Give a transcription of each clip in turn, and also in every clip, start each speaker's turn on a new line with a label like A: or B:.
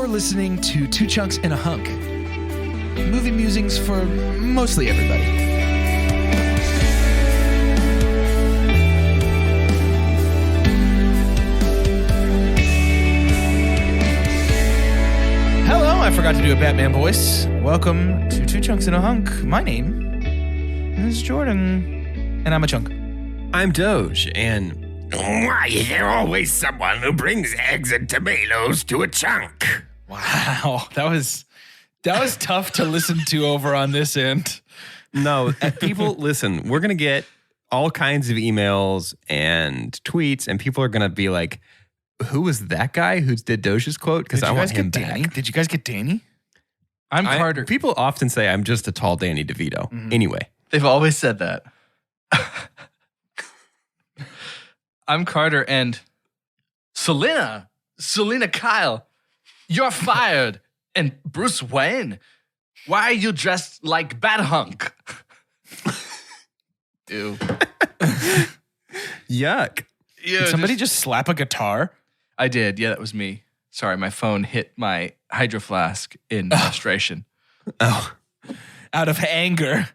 A: You're listening to Two Chunks and a Hunk. Movie musings for mostly everybody. Hello, I forgot to do a Batman voice. Welcome to Two Chunks and a Hunk. My name is Jordan, and I'm a chunk.
B: I'm Doge, and
C: why is there always someone who brings eggs and tomatoes to a chunk?
A: Wow, that was tough to listen to over on this end.
B: no, people, listen, we're going to get all kinds of emails and tweets, and people are going to be like, who was that guy who did Doge's quote? Because I want him back.
A: Did you guys get Danny? I'm Carter.
B: People often say I'm just a tall Danny DeVito. Mm-hmm. Anyway.
D: They've always said that. I'm Carter, and Selena Kyle, you're fired. And Bruce Wayne, why are you dressed like Hunk? Ew.
B: Yuck.
A: Did somebody just slap a guitar?
D: I did. Yeah, that was me. Sorry, my phone hit my hydro flask in frustration.
B: Oh.
A: Out of anger.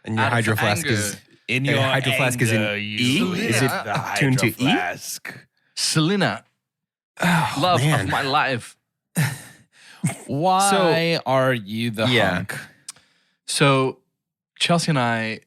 B: And your hydro flask is...
A: In your
B: hydro flask is in E? Is it tuned to E?
D: Selena, love of my life.
A: Why are you the hunk?
D: So Chelsea and I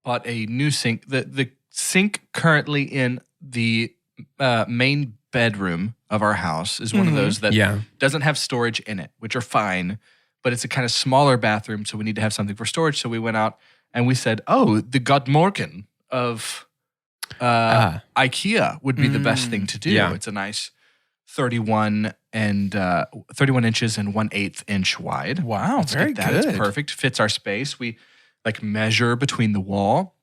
D: bought a new sink. The sink currently in the main bedroom of our house is one of those that doesn't have storage in it, which are fine, but it's a kind of smaller bathroom, so we need to have something for storage. So we went out and we said, oh, the Godmorgen of IKEA would be the best thing to do.
B: Yeah.
D: It's a nice 31 inches and 1/8 inch wide.
A: Wow,
D: Let's
A: very
D: get that.
A: good.
D: It's perfect. Fits our space. We measure between the wall.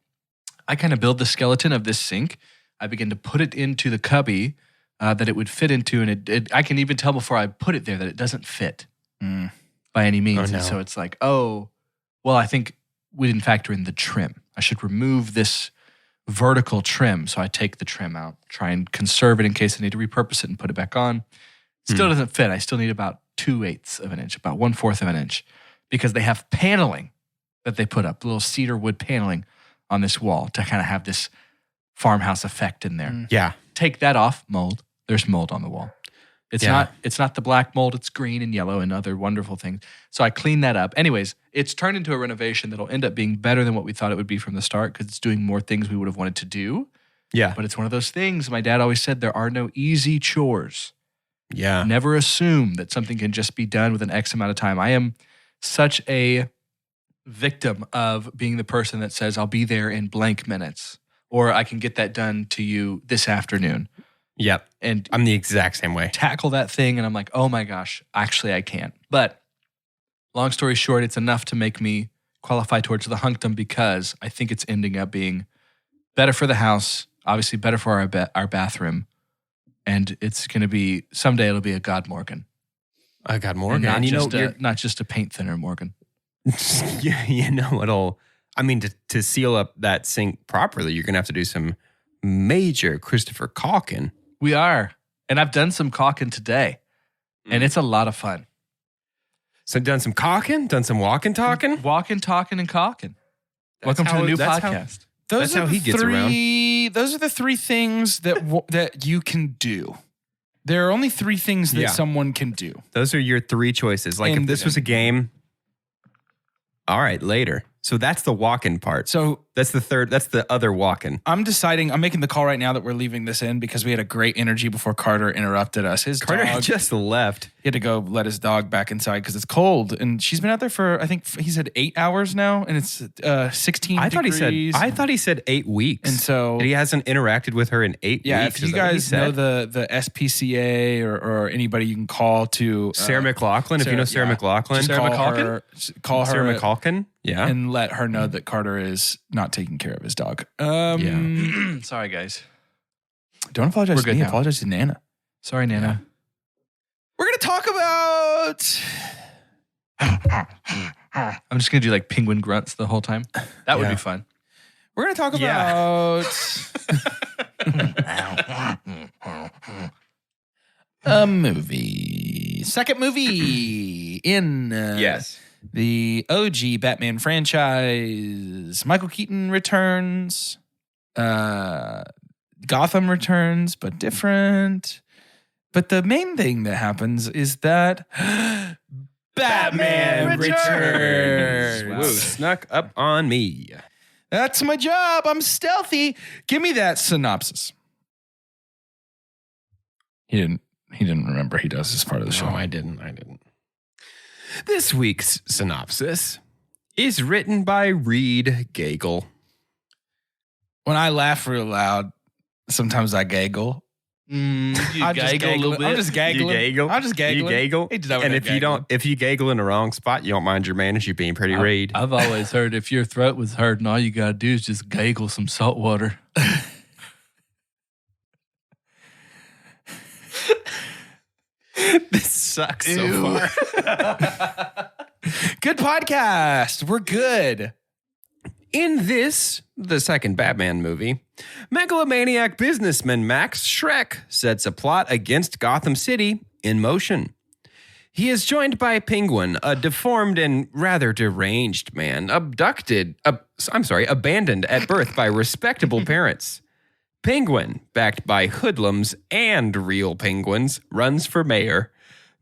D: I kind of build the skeleton of this sink. I begin to put it into the cubby that it would fit into, and I can even tell before I put it there that it doesn't fit by any means.
B: Oh, no.
D: And so it's like, oh, well, I think we didn't factor in the trim. I should remove this vertical trim. So I take the trim out, try and conserve it in case I need to repurpose it and put it back on. Still doesn't fit. I still need about 2/8 of an inch, about 1/4 of an inch, because they have paneling that they put up, little cedar wood paneling on this wall to kind of have this farmhouse effect in there.
B: Yeah.
D: Take that off, mold. There's mold on the wall. It's not the black mold, it's green and yellow and other wonderful things. So I clean that up. Anyways, it's turned into a renovation that'll end up being better than what we thought it would be from the start because it's doing more things we would have wanted to do.
B: Yeah.
D: But it's one of those things. My dad always said there are no easy chores.
B: Yeah.
D: Never assume that something can just be done with an X amount of time. I am such a victim of being the person that says, I'll be there in blank minutes, or I can get that done to you this afternoon.
B: Yep.
D: And
B: I'm the exact same way.
D: Tackle that thing, and I'm like, oh my gosh, actually I can't. But long story short, it's enough to make me qualify towards the hunkdom because I think it's ending up being better for the house, obviously better for our bathroom, and it's going to be, someday it'll be a Godmorgen.
B: A Godmorgen.
D: And not just a paint thinner Morgan.
B: To seal up that sink properly, you're going to have to do some major Christopher caulking.
D: We are. And I've done some caulking today. And it's a lot of fun.
B: So done some caulking? Done some walking, talking?
D: Walking, talking, and caulking. Welcome to the new podcast.
B: That's how he gets around.
A: Those are the three things that you can do. There are only three things that someone can do.
B: Those are your three choices. Like if this was a game, all right, later. So that's the walking part. So that's the third. That's the other walking.
A: I'm making the call right now that we're leaving this in because we had a great energy before Carter interrupted us.
B: Carter just left.
A: He had to go let his dog back inside because it's cold. And she's been out there for, I think he said 8 hours now. And it's 16 degrees.
B: I thought he said 8 weeks.
A: And so
B: he hasn't interacted with her in 8 weeks.
A: Yeah, if you guys know the SPCA or anybody you can call to.
B: Sarah McLachlan, if you know Sarah McLachlan.
A: Call her.
B: Sarah McLachlan. Yeah.
A: And let her know that Carter is not taking care of his dog.
D: Sorry, guys.
A: Don't apologize
D: We're
A: to
D: good
A: me.
D: now.
A: Apologize to Nana.
D: Sorry, Nana.
A: We're going to talk about...
D: I'm just going to do like penguin grunts the whole time. That would be fun.
A: We're going to talk about... A movie. Second movie in
B: Yes.
A: the OG Batman franchise. Michael Keaton returns. Gotham returns, but different. But the main thing that happens is that Batman returns.
B: Whoa, snuck up on me.
A: That's my job. I'm stealthy. Give me that synopsis. He didn't remember he does this part of the show.
B: No, I didn't. This week's synopsis is written by Reed Gagel.
A: When I laugh real loud, sometimes I gaggle.
D: You
A: I'm just
D: gaggle a little
A: giggling. I'm
D: bit.
A: just giggling.
B: You gaggle?
A: I'm just giggling.
B: You gaggle?
A: He did that
B: And
A: with
B: if you gaggle in the wrong spot, you don't mind your manners. You're being pretty Reed.
D: I've always heard if your throat was hurting, all you gotta do is just gaggle some salt water.
B: This sucks so far.
A: Good podcast. We're good.
B: In this, the second Batman movie, megalomaniac businessman Max Schreck sets a plot against Gotham City in motion. He is joined by Penguin, a deformed and rather deranged man, abandoned at birth by respectable parents. Penguin, backed by hoodlums and real penguins, runs for mayor.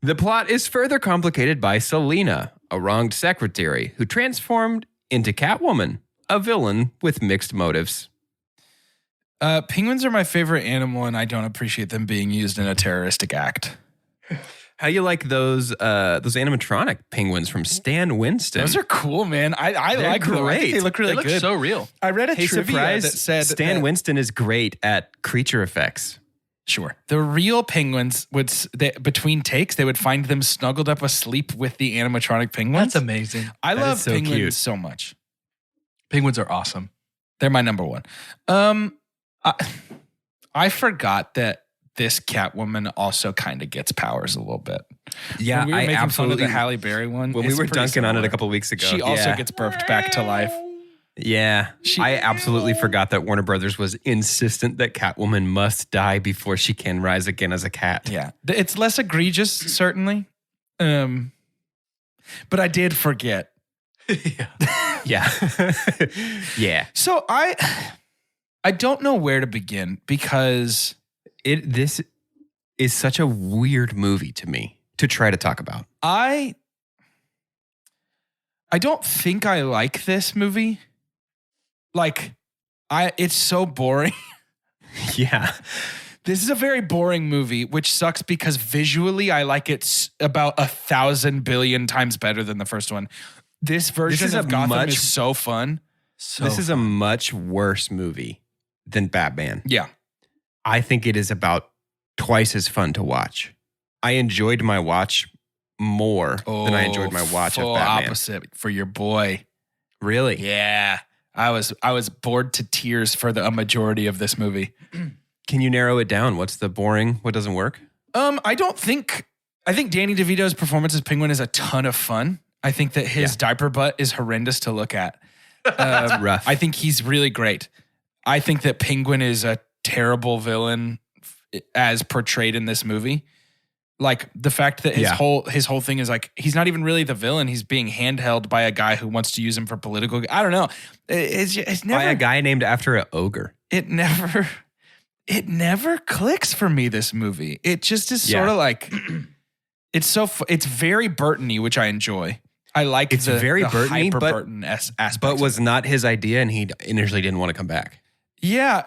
B: The plot is further complicated by Selina, a wronged secretary who transformed into Catwoman, a villain with mixed motives.
A: Penguins are my favorite animal, and I don't appreciate them being used in a terroristic act.
B: How you like those animatronic penguins from Stan Winston?
A: Those are cool, man. I
B: They're
A: like them. I think
B: great.
A: they look really
D: They look
A: good.
D: so real.
A: I read a trivia that said
B: Stan
A: that,
B: Winston is great at creature effects.
A: Sure. The real penguins between takes, they would find them snuggled up asleep with the animatronic penguins.
D: That's amazing.
A: I
B: That
A: love
B: is so
A: penguins
B: cute.
A: so much.
D: Penguins are awesome.
A: They're my number one. I forgot that this Catwoman also kind of gets powers a little bit.
B: Yeah,
A: When we were
B: I
A: making
B: absolutely.
A: fun of the Halle Berry one.
B: When we
A: it's
B: were
A: pretty
B: dunking on it
A: similar.
B: a couple weeks ago,
A: She also
B: yeah.
A: gets birthed back to life.
B: Yeah, I absolutely forgot that Warner Brothers was insistent that Catwoman must die before she can rise again as a cat.
A: Yeah, it's less egregious, certainly. But I did forget.
B: Yeah, yeah.
A: So I don't know where to begin because
B: This is such a weird movie to me to try to talk about.
A: I don't think I like this movie. Like, it's so boring.
B: Yeah.
A: This is a very boring movie, which sucks because visually I like it about 1,000 billion times better than the first one. This version
B: is
A: of
B: a
A: Gotham
B: much-
A: is so fun.
B: This is a much worse movie than Batman.
A: Yeah.
B: I think it is about twice as fun to watch. I enjoyed my watch more than I enjoyed my watch of
A: full
B: Batman.
A: opposite for your boy.
B: Really?
A: Yeah. I was bored to tears for a majority of this movie.
B: Can you narrow it down? What's the boring? What doesn't work?
A: I think Danny DeVito's performance as Penguin is a ton of fun. I think that his diaper butt is horrendous to look at.
B: It's rough.
A: I think he's really great. I think that Penguin is a terrible villain as portrayed in this movie. Like the fact that his whole thing is like he's not even really the villain. He's being handheld by a guy who wants to use him for political. I don't know. It's never
B: By a guy named after an ogre.
A: It never clicks for me. This movie. It just is sort of like it's very Burton-y, which I enjoy. I like
B: It's very Burton-y,
A: hyper
B: but-
A: Burton aspect.
B: But was not his idea, and he initially didn't want to come back.
A: Yeah,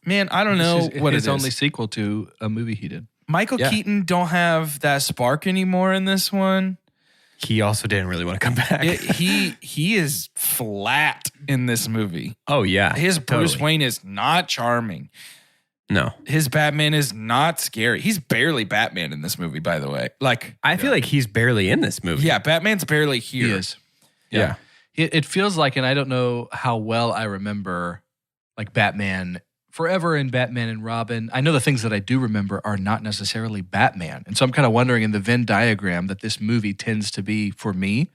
A: man, I don't know what
D: his
A: it is.
D: only sequel to a movie he did.
A: Michael Keaton don't have that spark anymore in this one.
B: He also didn't really want to come back.
A: He is flat in this movie.
B: Oh, yeah.
A: His Bruce
B: totally.
A: Wayne is not charming.
B: No.
A: His Batman is not scary. He's barely Batman in this movie, by the way. Like,
B: I feel like he's barely in this movie.
A: yeah, Batman's barely here.
D: He is.
B: Yeah.
D: It feels like, and I don't know how well I remember, like Batman Forever and Batman and Robin. I know the things that I do remember are not necessarily Batman. And so I'm kind of wondering in the Venn diagram that this movie tends to be for me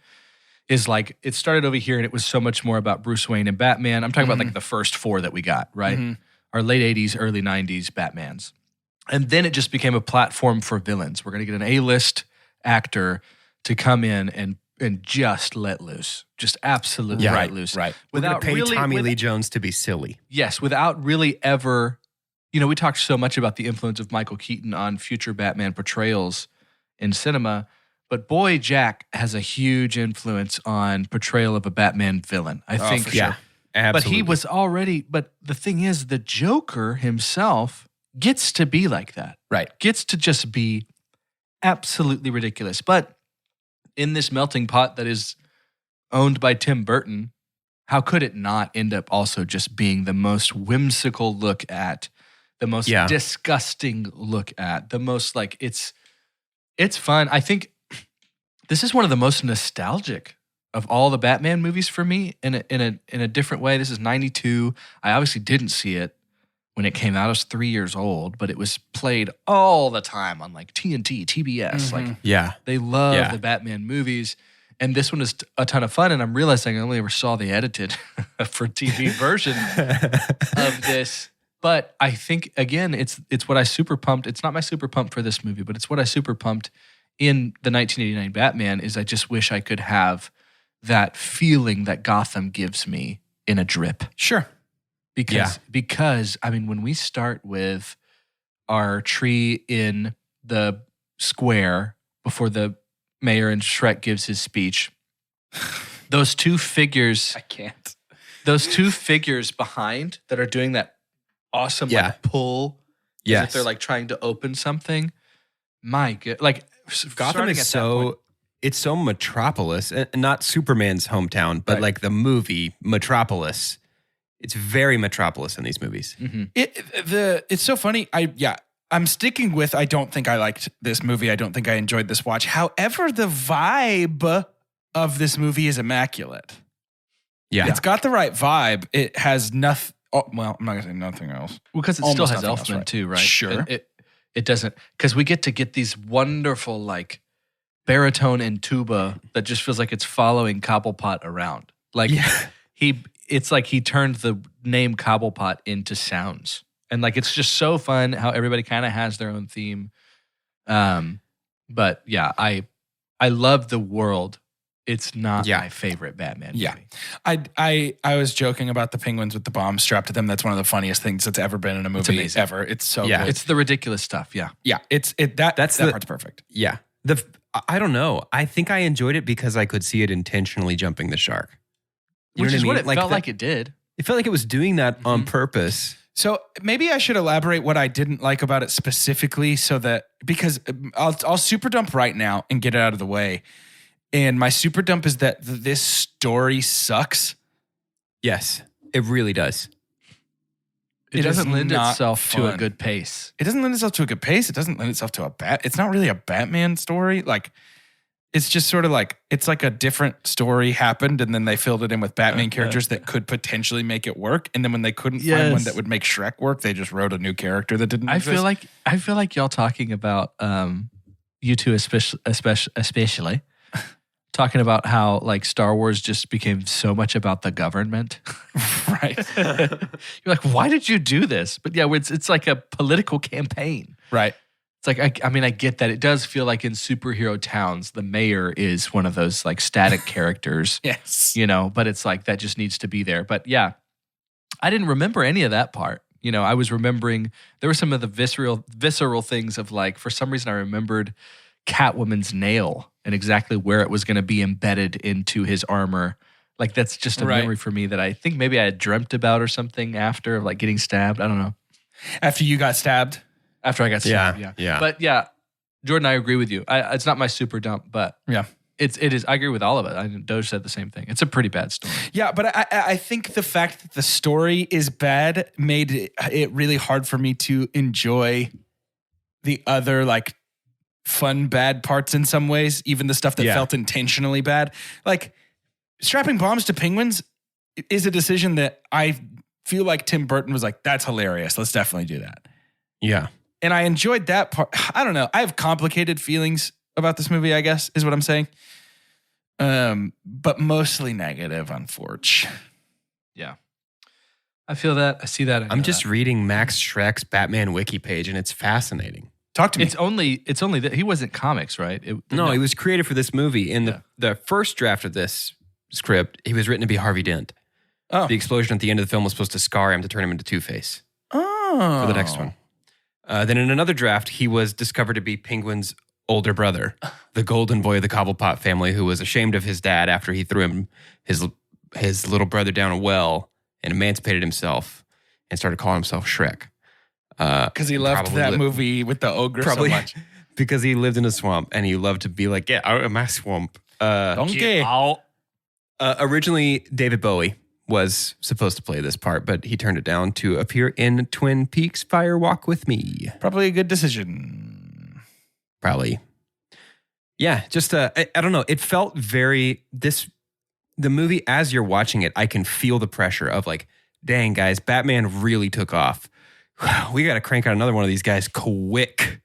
D: is like it started over here and it was so much more about Bruce Wayne and Batman. I'm talking about like the first four that we got, right? Our late 80s, early 90s Batmans. And then it just became a platform for villains. We're going to get an A-list actor to come in and just let loose. Just absolutely let loose.
A: Right.
B: We're going to pay Tommy Lee Jones to be silly.
D: Yes, without really ever, we talked so much about the influence of Michael Keaton on future Batman portrayals in cinema, but boy, Jack has a huge influence on portrayal of a Batman villain. I think.
A: For sure.
B: Absolutely.
D: But the thing is, the Joker himself gets to be like that.
A: Right.
D: Gets to just be absolutely ridiculous. But in this melting pot that is owned by Tim Burton, how could it not end up also just being the most whimsical look at, the most disgusting look at, the most like it's fun. I think this is one of the most nostalgic of all the Batman movies for me in a different way. This is 92. I obviously didn't see it when it came out. I was 3 years old, but it was played all the time on like TNT, TBS. Like they love the Batman movies. And this one is a ton of fun. And I'm realizing I only ever saw the edited for TV version of this. But I think, again, it's what I super pumped. It's not my super pump for this movie, but it's what I super pumped in the 1989 Batman is I just wish I could have that feeling that Gotham gives me in a drip.
A: Sure.
D: Because I mean, when we start with our tree in the square before the mayor and Shrek gives his speech, those two figures, those two figures behind that are doing that awesome like pull, as if they're like trying to open something. My God, like
B: Gotham is it's so Metropolis, and not Superman's hometown, but like the movie Metropolis. It's very Metropolis in these movies.
D: Mm-hmm.
A: It's so funny. I'm sticking with I don't think I liked this movie. I don't think I enjoyed this watch. However, the vibe of this movie is immaculate.
B: Yeah.
A: It's got the right vibe. It has nothing. Oh, well, I'm not going to say nothing else.
D: Well, because it still has Elfman too, right?
A: Sure.
D: It doesn't, because we get to get these wonderful like baritone and tuba that just feels like it's following Cobblepot around. Like it's like he turned the name Cobblepot into sounds. And like, it's just so fun how everybody kind of has their own theme. But yeah, I love the world. It's not my favorite Batman movie.
A: I was joking about the penguins with the bomb strapped to them. That's one of the funniest things that's ever been in a movie ever. It's so good.
D: It's the ridiculous stuff. Yeah.
A: Yeah. That part's perfect.
B: Yeah. I don't know. I think I enjoyed it because I could see it intentionally jumping the shark.
D: Which is what it felt like it did.
B: It felt like it was doing that on purpose.
A: So maybe I should elaborate what I didn't like about it specifically because I'll super dump right now and get it out of the way. And my super dump is that this story sucks.
B: Yes, it really does.
D: It doesn't lend itself to a good pace.
A: It doesn't lend itself to a good pace. It doesn't lend itself to it's not really a Batman story. Like, it's just sort of like, it's like a different story happened and then they filled it in with Batman characters that could potentially make it work. And then when they couldn't find one that would make Shrek work, they just wrote a new character that didn't exist.
D: I feel like y'all talking about, you two especially talking about how like Star Wars just became so much about the government.
A: Right.
D: You're like, why did you do this? But yeah, it's like a political campaign.
A: Right.
D: It's like, I mean, I get that. It does feel like in superhero towns, the mayor is one of those like static characters.
A: Yes.
D: But it's like that just needs to be there. But yeah, I didn't remember any of that part. I was remembering, there were some of the visceral things of like, for some reason I remembered Catwoman's nail and exactly where it was going to be embedded into his armor. Like that's just a memory for me that I think maybe I had dreamt about or something after like getting stabbed. I don't know.
A: After you got stabbed?
D: After I got stabbed,
B: yeah.
D: But yeah, Jordan, I agree with you. It's not my super dump, but it is. I agree with all of it. Doge said the same thing. It's a pretty bad story. Yeah,
A: but I think the fact that the story is bad made it really hard for me to enjoy the other like fun bad parts in some ways, even the stuff that felt intentionally bad. Like strapping bombs to penguins is a decision that I feel like Tim Burton was like, that's hilarious. Let's definitely do that.
B: Yeah.
A: And I enjoyed that part. I don't know. I have complicated feelings about this movie, I guess, is what I'm saying. But mostly negative, unfortunately.
D: Yeah. I feel that. I see that.
B: I'm just reading Max Schreck's Batman wiki page, and it's fascinating.
A: Talk to me.
D: It's only that he wasn't comics, right?
B: No, he was created for this movie. In the first draft of this script, he was written to be Harvey Dent.
A: Oh.
B: The explosion at the end of the film was supposed to scar him to turn him into Two-Face.
A: Oh.
B: For the next one. Then in another draft, he was discovered to be Penguin's older brother, the golden boy of the Cobblepot family, who was ashamed of his dad after he threw him his little brother down a well and emancipated himself and started calling himself Shrek.
A: Because he loved that movie with the ogre so much.
B: Because he lived in a swamp and he loved to be like, get out of my swamp.
A: Donkey.
B: Originally, David Bowie was supposed to play this part, but he turned it down to appear in Twin Peaks Fire Walk With Me.
A: Probably a good decision.
B: Probably. Yeah, just, I don't know. It felt the movie, as you're watching it, I can feel the pressure of like, dang, guys, Batman really took off. We got to crank out another one of these guys quick.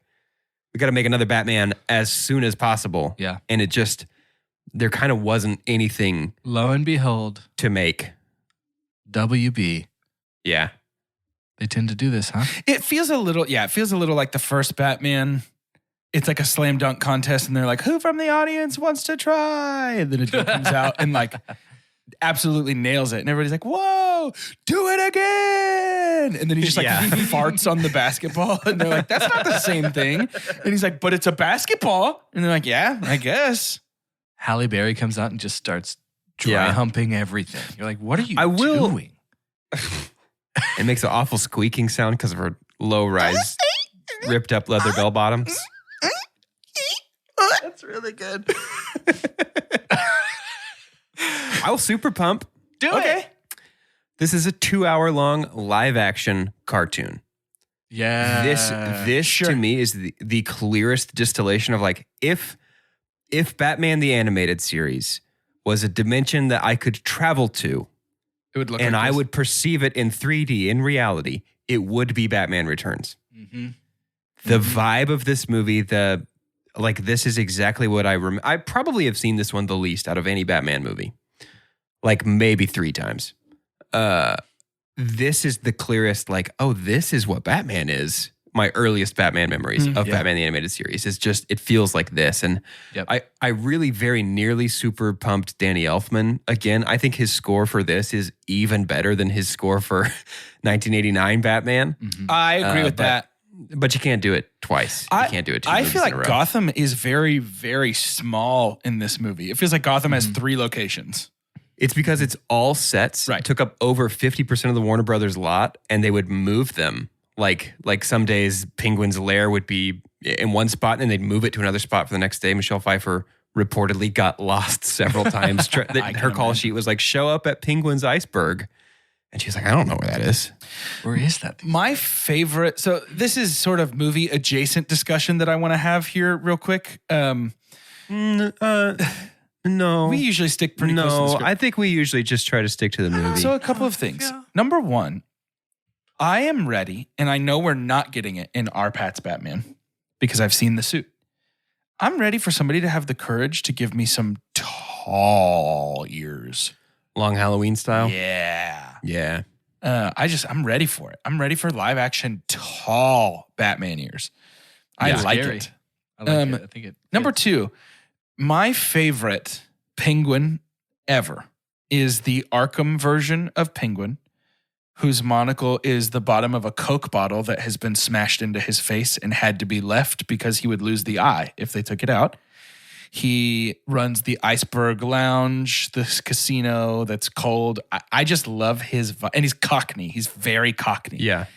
B: We got to make another Batman as soon as possible.
D: Yeah.
B: And there kind of wasn't anything.
D: Lo and behold.
B: To make.
D: WB.
B: Yeah.
D: They tend to do this, huh?
A: It feels a little like the first Batman. It's like a slam dunk contest and they're like, who from the audience wants to try? And then it comes out and like absolutely nails it. And everybody's like, whoa, do it again. And then he just like farts on the basketball. And they're like, that's not the same thing. And he's like, but it's a basketball. And they're like, yeah, I guess.
D: Halle Berry comes out and just starts dry humping everything. You're like, what are you doing?
B: It makes an awful squeaking sound because of her low-rise, ripped up leather bell bottoms.
A: That's really good.
B: I'll super pump.
A: Do it.
B: This is a 2-hour-long live-action cartoon.
D: Yeah.
B: This to me is the clearest distillation of like, if Batman the Animated Series was a dimension that I could travel to,
A: it would look
B: and
A: like
B: I
A: this.
B: would perceive it in 3D, in reality, it would be Batman Returns.
A: Mm-hmm.
B: The vibe of this movie, this is exactly what I remember. I probably have seen this one the least out of any Batman movie. Like maybe 3 times. This is the clearest, like, oh, this is what Batman is. My earliest Batman memories of Batman the Animated Series. It's just, it feels like this. And I really very nearly super pumped Danny Elfman. Again, I think his score for this is even better than his score for 1989 Batman.
A: Mm-hmm. I agree with that.
B: But you can't do it twice. You can't do it 2 movies
A: I feel like
B: in a row.
A: Gotham is very, very small in this movie. It feels like Gotham has 3 locations.
B: It's because it's all sets.
A: Right.
B: It took up over 50% of the Warner Brothers lot, and they would move them. Like some days, Penguin's lair would be in one spot, and they'd move it to another spot for the next day. Michelle Pfeiffer reportedly got lost several times. Her call sheet was like, show up at Penguin's iceberg. And she's like, I don't know where that is.
D: Where is that?
A: My favorite, so this is sort of movie adjacent discussion that I want to have here real quick.
B: No.
A: We usually stick pretty close to the script.
B: I think we usually just try to stick to the movie.
A: So a couple of things. Number one, I am ready, and I know we're not getting it in our Pat's Batman because I've seen the suit. I'm ready for somebody to have the courage to give me some tall ears.
B: Long Halloween style?
A: Yeah.
B: Yeah.
A: I'm ready for it. I'm ready for live action tall Batman ears. I like it.
D: I like it. I think it.
A: Number 2, my favorite Penguin ever is the Arkham version of Penguin, whose monocle is the bottom of a Coke bottle that has been smashed into his face and had to be left because he would lose the eye if they took it out. He runs the Iceberg Lounge, this casino that's cold. I just love his vibe. And he's Cockney. He's very Cockney.
B: Yeah.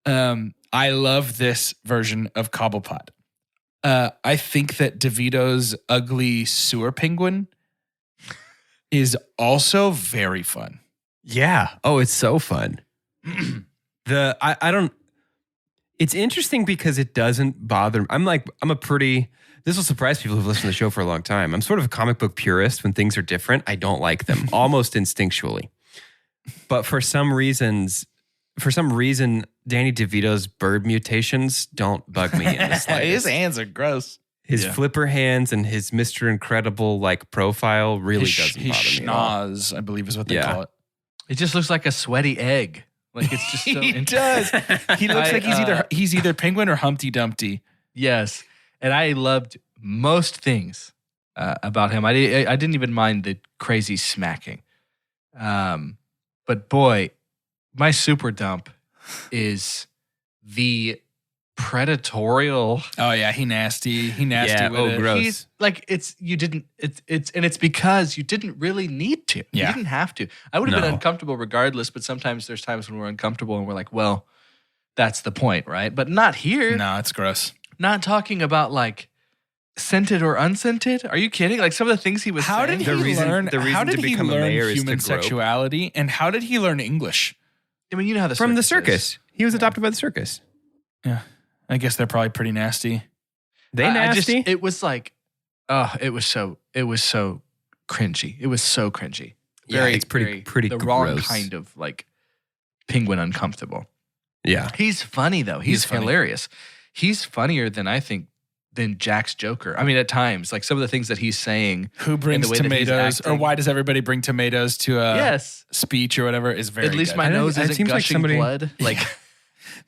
A: I love this version of Cobblepot. I think that DeVito's ugly sewer penguin is also very fun.
B: Yeah. Oh, it's so fun. It's interesting because it doesn't bother. This will surprise people who've listened to the show for a long time. I'm sort of a comic book purist. When things are different, I don't like them almost instinctually. But for some reason, Danny DeVito's bird mutations don't bug me in the slightest.
A: His hands are gross.
B: His flipper hands and his Mr. Incredible profile really doesn't bother me at all.
A: Schnoz, I believe is what they call it.
D: It just looks like a sweaty egg. Like it's just so
A: He
D: interesting.
A: does. He looks like he's either Penguin or Humpty Dumpty.
D: Yes. And I loved most things about him. I didn't even mind the crazy smacking. But boy, my super dump is the predatorial.
A: Oh yeah, he nasty. He nasty
B: Yeah,
A: with it.
B: gross.
D: He's like it's because you didn't really need to. You
A: Yeah.
D: didn't have to. I would have been
B: No.
D: uncomfortable regardless, but sometimes there's times when we're uncomfortable and we're like, well, that's the point, right? But not here.
A: No, it's gross.
D: Not talking about like scented or unscented. Are you kidding? Like some of the things he was
A: How
D: saying.
A: did
B: The
A: he
B: reason-
A: learn?
B: the reason
A: how did
B: to
A: he
B: become a
A: learn
B: mayor is to
A: human
B: grope.
A: sexuality, and how did he learn English?
D: I mean, you know how the
B: From the
D: circus is.
B: circus. He was adopted by the circus.
A: Yeah, I guess they're probably pretty nasty.
B: They
D: I just,
B: nasty.
D: it was like, oh, it was so cringy. It was so cringy.
B: Yeah, it's pretty
D: the wrong
B: gross.
D: kind of like penguin uncomfortable.
B: Yeah.
D: He's funny though. He's
A: funny.
D: hilarious. He's funnier than I think than Jack's Joker. I mean, at times, like some of the things that he's saying.
A: Who brings
D: way that he's
A: tomatoes, or
D: acting.
A: why does everybody bring tomatoes to a
D: Yes.
A: speech or whatever? Is very
D: At least
A: good.
D: my nose
B: it
D: isn't
B: seems like
D: gushing
B: somebody-
D: blood. Like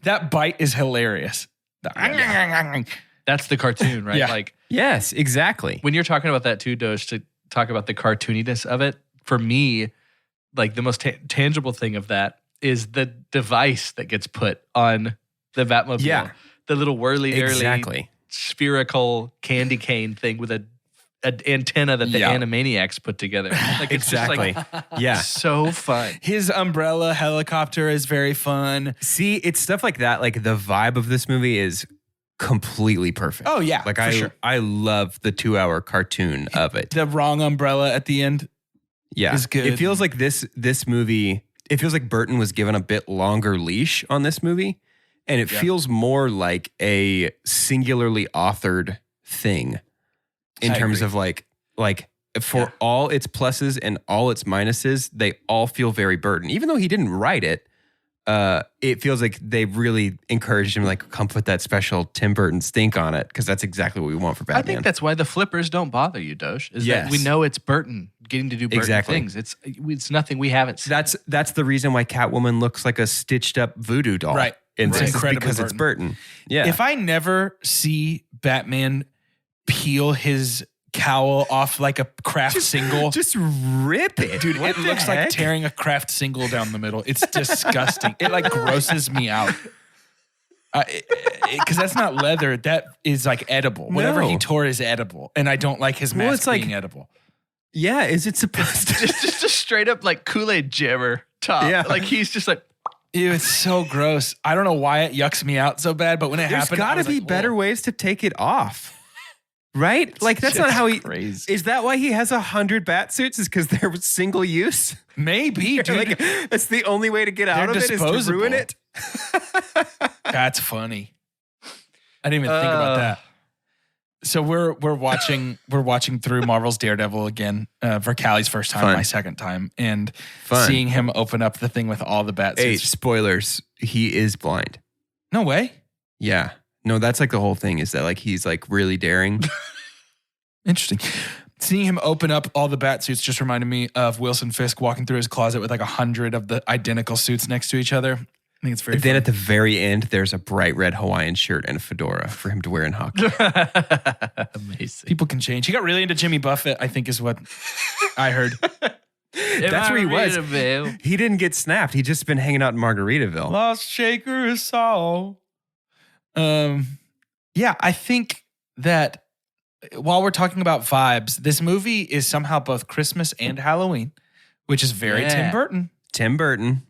A: that bite is hilarious.
D: that's the cartoon, right?
A: Yeah.
D: Like
B: Yes, exactly.
D: when you're talking about that too, Doge, to talk about the cartooniness of it, for me, like the most tangible thing of that is the device that gets put on the Batmobile.
B: Yeah.
D: The little whirly-dirly
B: Exactly.
D: spherical candy cane thing with an antenna that the
A: Yeah.
D: Animaniacs put together. Like it's
B: Exactly.
D: just like
B: Yeah.
D: so fun.
A: His umbrella helicopter is very fun.
B: See, it's stuff like that. Like the vibe of this movie is completely perfect.
A: Oh yeah,
B: Like
A: for sure.
B: I love the 2-hour cartoon of it.
A: The wrong umbrella at the end.
B: Yeah.
A: is good.
B: It feels like this movie, it feels like Burton was given a bit longer leash on this movie. And it feels more like a singularly authored thing in
A: I
B: terms
A: agree.
B: of like for all its pluses and all its minuses, they all feel very Burton. Even though he didn't write it, it feels like they really encouraged him, like, come put that special Tim Burton stink on it, because that's exactly what we want for Batman.
D: I think that's why the flippers don't bother you, Doge. Is
B: Yes.
D: that we know it's Burton getting to do Burton
B: Exactly.
D: things. It's nothing we haven't seen.
B: That's the reason why Catwoman looks like a stitched up voodoo doll.
A: Right.
B: And
A: It's
B: this is
A: incredibly
B: because it's Burton. Yeah.
A: If I never see Batman peel his cowl off like a craft single,
B: just rip it.
A: dude,
B: What
A: it
B: the
A: looks like
B: heck?
A: tearing a craft single down the middle. It's disgusting. It like grosses me out. Because that's not leather. That is like edible. Whatever he
B: No.
A: tore is edible. And I don't like his
B: Well,
A: mask
B: it's like-
A: being edible.
B: Yeah, is it supposed to?
D: just a straight up like Kool-Aid jammer top.
B: Yeah.
D: Like he's just like,
A: Ew, it's so gross. I don't know why it yucks me out so bad, but when it
B: There's
A: happened,
B: got
A: I
B: to
A: was
B: be
A: like,
B: better
A: "Whoa."
B: ways to take it off. Right? Like, that's not
A: just
B: how he.
A: crazy.
B: Is that why he has 100 bat suits? Is because they're single use?
A: Maybe, dude.
B: Like, that's the only way to get out
A: They're
B: of it is to
A: disposable.
B: ruin it?
A: That's funny. I didn't even think about that. So we're watching through Marvel's Daredevil again for Callie's first time,
B: Fun.
A: my second time, and
B: Fun.
A: seeing him open up the thing with all the bat
B: Hey,
A: suits.
B: spoilers. He is blind.
A: No way.
B: Yeah. No, that's like the whole thing is that like he's like really daring.
A: Interesting. Seeing him open up all the bat suits just reminded me of Wilson Fisk walking through his closet with like 100 of the identical suits next to each other. I think it's very
B: Then
A: fun.
B: at the very end, there's a bright red Hawaiian shirt and a fedora for him to wear in hockey.
D: amazing.
A: People can change. He got really into Jimmy Buffett, I think is what I heard.
B: That's where he was. He didn't get snapped. He just been hanging out in Margaritaville.
A: Lost Shaker is all. Yeah, I think that while we're talking about vibes, this movie is somehow both Christmas and Halloween, which is very
D: Yeah.
A: Tim Burton.
B: Tim Burton.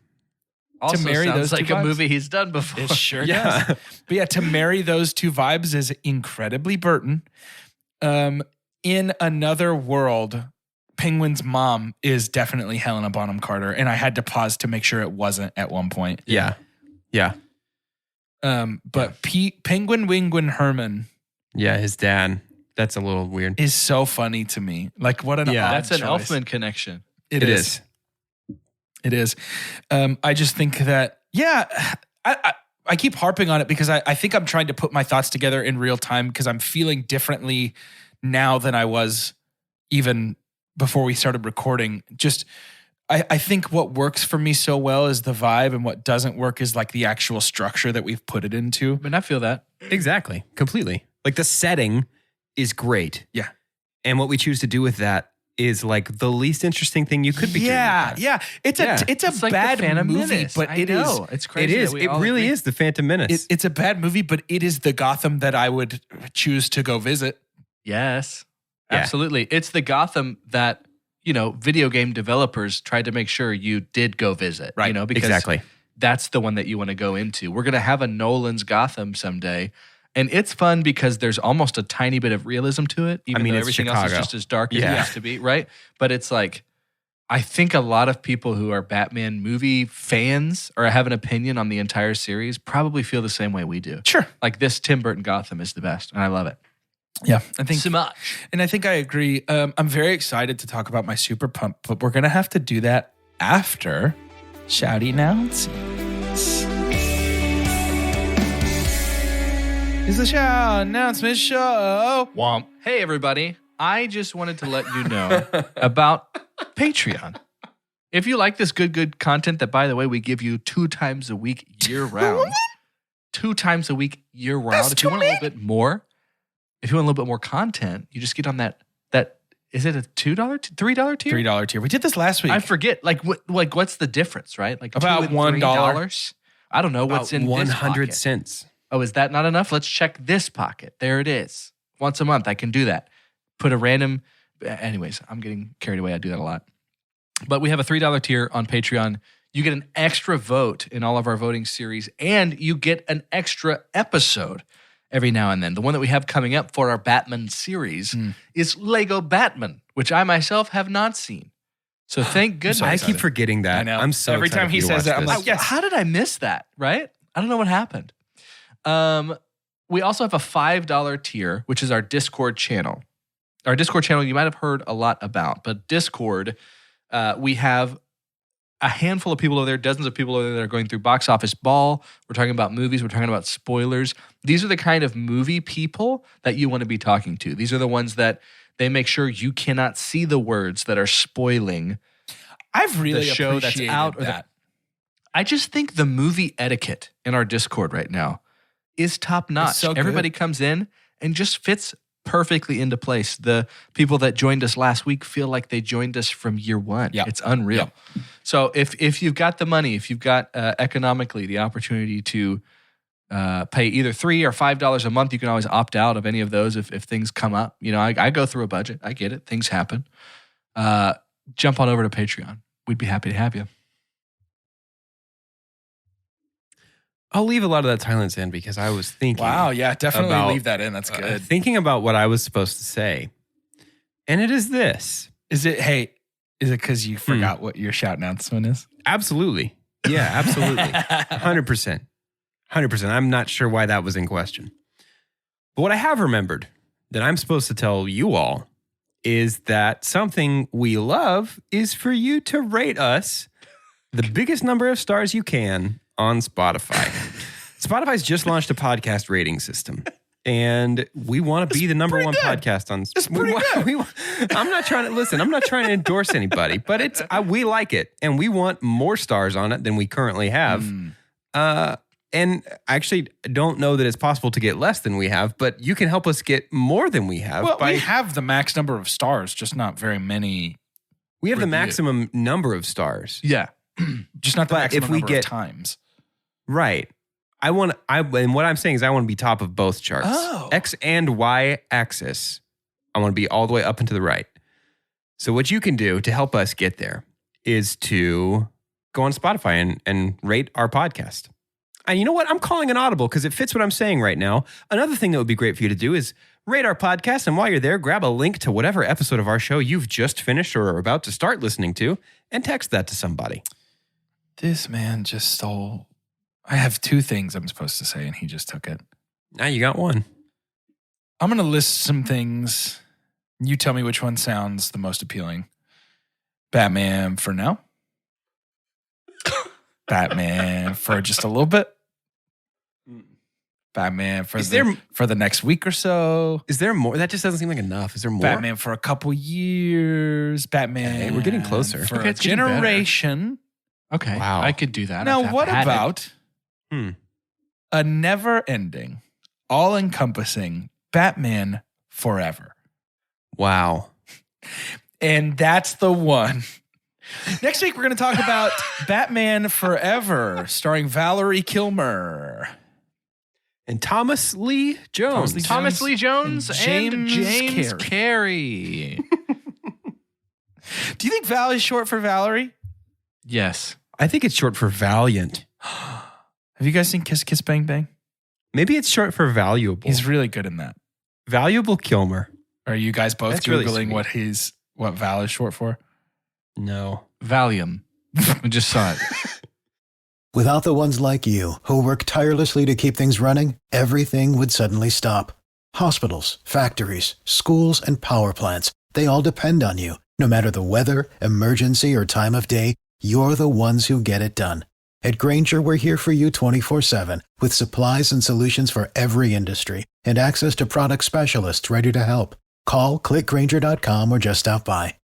D: Also
A: marry
D: sounds
A: those
D: like
A: two
D: a
A: vibes.
D: movie he's done before.
A: It sure
B: Yeah.
A: does. But yeah, to marry those two vibes is incredibly Burton. In another world, Penguin's mom is definitely Helena Bonham Carter, and I had to pause to make sure it wasn't at one point.
B: Yeah. Yeah.
A: But Penguin Wingwin Herman
B: Yeah, his dad. That's a little weird.
A: is so funny to me. Like, what an
B: Yeah.
A: odd
D: That's an
A: choice.
D: Elfman connection.
A: It is. It is. I just think that, yeah, I keep harping on it because I think I'm trying to put my thoughts together in real time because I'm feeling differently now than I was even before we started recording. Just, I think what works for me so well is the vibe, and what doesn't work is like the actual structure that we've put it into.
D: But I feel that.
B: Exactly. Completely. Like the setting is great.
A: Yeah.
B: And what we choose to do with that is like the least interesting thing you could be doing.
A: Yeah. It's a
D: It's like
A: bad
D: the Phantom
A: movie,
D: Menace.
A: but
D: I
A: it is.
D: know. It's crazy.
B: It is.
D: that we
B: It
D: all
B: really
D: agree.
B: is the Phantom Menace.
A: It's a bad movie, but it is the Gotham that I would choose to go visit.
D: Yes,
B: Yeah.
D: absolutely. It's the Gotham that, video game developers tried to make sure you did go visit.
A: Right.
D: Because
B: Exactly.
D: that's the one that you want to go into. We're going to have a Nolan's Gotham someday. And it's fun because there's almost a tiny bit of realism to it, even though
B: it's
D: everything else is
B: Chicago.
D: just as dark as
B: Yeah.
D: it used to be, right? But it's like, I think a lot of people who are Batman movie fans or have an opinion on the entire series probably feel the same way we do.
A: Sure.
D: Like this Tim Burton Gotham is the best, and I love it.
A: Yeah, I think
D: So much.
A: And I think I agree. I'm very excited to talk about my super pump, but we're going to have to do that after shouty announcements. It's the shout announcement show.
D: Womp. Hey, everybody. I just wanted to let you know about Patreon. If you like this good content that, by the way, we give you 2 times a week year round. 2 times a week year round.
A: That's
D: If you want a
A: too
D: little bit more, content, you just get on that is it a $2, $3 tier?
A: $3 tier. We did this last week.
D: I forget. What's the difference, right? Like
A: About
D: $2 and
A: $1.
D: $3? I don't know what's in
B: 100
D: this pocket.
B: cents.
D: Oh, is that not enough? Let's check this pocket. There it is. Once a month, I can do that. Put a random. Anyways, I'm getting carried away. I do that a lot. But we have a $3 tier on Patreon. You get an extra vote in all of our voting series, and you get an extra episode every now and then. The one that we have coming up for our Batman series is Lego Batman, which I myself have not seen. So thank goodness.
B: I keep forgetting that.
A: I know.
B: I'm so
A: Every
B: excited
A: time
B: for
A: he
B: you to
A: says
B: watch
A: that, I'm
B: this.
A: like, yes.
D: How did I miss that? Right? I don't know what happened. We also have a $5 tier, which is our Discord channel. Our Discord channel, you might have heard a lot about, but Discord, we have a handful of people over there, dozens of people over there that are going through Box Office Ball. We're talking about movies. We're talking about spoilers. These are the kind of movie people that you want to be talking to. These are the ones that they make sure you cannot see the words that are spoiling
A: I've really
D: the show that's
A: appreciated
D: out.
A: that.
D: I just think the movie etiquette in our Discord right now is top notch.
A: so good.
D: Everybody comes in and just fits perfectly into place. The people that joined us last week feel like they joined us from year one.
A: Yeah.
D: It's unreal. So if you've got the money, if you've got economically the opportunity to pay either $3 or $5 a month, you can always opt out of any of those if things come up. I go through a budget. I get it. Things happen. Jump on over to Patreon. We'd be happy to have you.
B: I'll leave a lot of that silence in because I was thinking.
A: Wow, yeah, definitely
B: about,
A: leave that in. That's good.
B: Thinking about what I was supposed to say. And it is this.
A: Is it because you forgot what your shout announcement is?
B: Absolutely. Yeah, absolutely. 100%. 100%. I'm not sure why that was in question. But what I have remembered that I'm supposed to tell you all is that something we love is for you to rate us the biggest number of stars you can on Spotify. Spotify's just launched a podcast rating system. And we want to be the number one podcast on.
A: It's pretty good.
B: I'm not trying to endorse anybody, but we like it, and we want more stars on it than we currently have. And I actually don't know that it's possible to get less than we have, but you can help us get more than we have.
A: Well, we have the max number of stars, just not very many.
B: We have the
A: review.
B: maximum number of stars,
D: Yeah.
A: Just not the
B: But
A: maximum
B: if we
A: number
B: get-
A: of times.
B: right? And what I'm saying is I want to be top of both charts.
A: Oh.
B: X and Y axis. I want to be all the way up and to the right. So what you can do to help us get there is to go on Spotify and rate our podcast. And you know what? I'm calling an audible because it fits what I'm saying right now. Another thing that would be great for you to do is rate our podcast. And while you're there, grab a link to whatever episode of our show you've just finished or are about to start listening to and text that to somebody.
A: This man just stole. I have 2 things I'm supposed to say, and he just took it.
B: Now you got one.
A: I'm going to list some things. You tell me which one sounds the most appealing. Batman for now. Batman for just a little bit. Batman for the next week or so.
B: Is there more? That just doesn't seem like enough. Is there more?
A: Batman for a couple years. Batman.
B: Okay, we're getting closer.
A: For
D: Okay,
A: a
D: it's getting
A: generation.
D: Okay.
B: Wow.
D: I could do that.
A: Now,
D: I've
A: what
D: had it.
A: about a never-ending, all-encompassing Batman Forever?
B: Wow.
A: And that's the one. Next week, we're going to talk about Batman Forever, starring Valerie Kilmer.
B: And Thomas Lee Jones.
D: Thomas Lee Jones and James
A: Carey.
D: Carey.
A: Do you think Val is short for Valerie?
D: Yes.
B: I think it's short for Valiant.
A: Have you guys seen Kiss Kiss Bang Bang?
B: Maybe it's short for Valuable.
A: He's really good in that.
B: Valuable Kilmer.
A: Are you guys both
B: That's really
A: Googling
B: sweet.
A: what Val is short for?
B: No.
D: Valium. I just saw it.
E: Without the ones like you, who work tirelessly to keep things running, everything would suddenly stop. Hospitals, factories, schools, and power plants, they all depend on you. No matter the weather, emergency, or time of day, you're the ones who get it done. At Grainger, we're here for you 24/7, with supplies and solutions for every industry, and access to product specialists ready to help. Call, clickgrainger.com, or just stop by.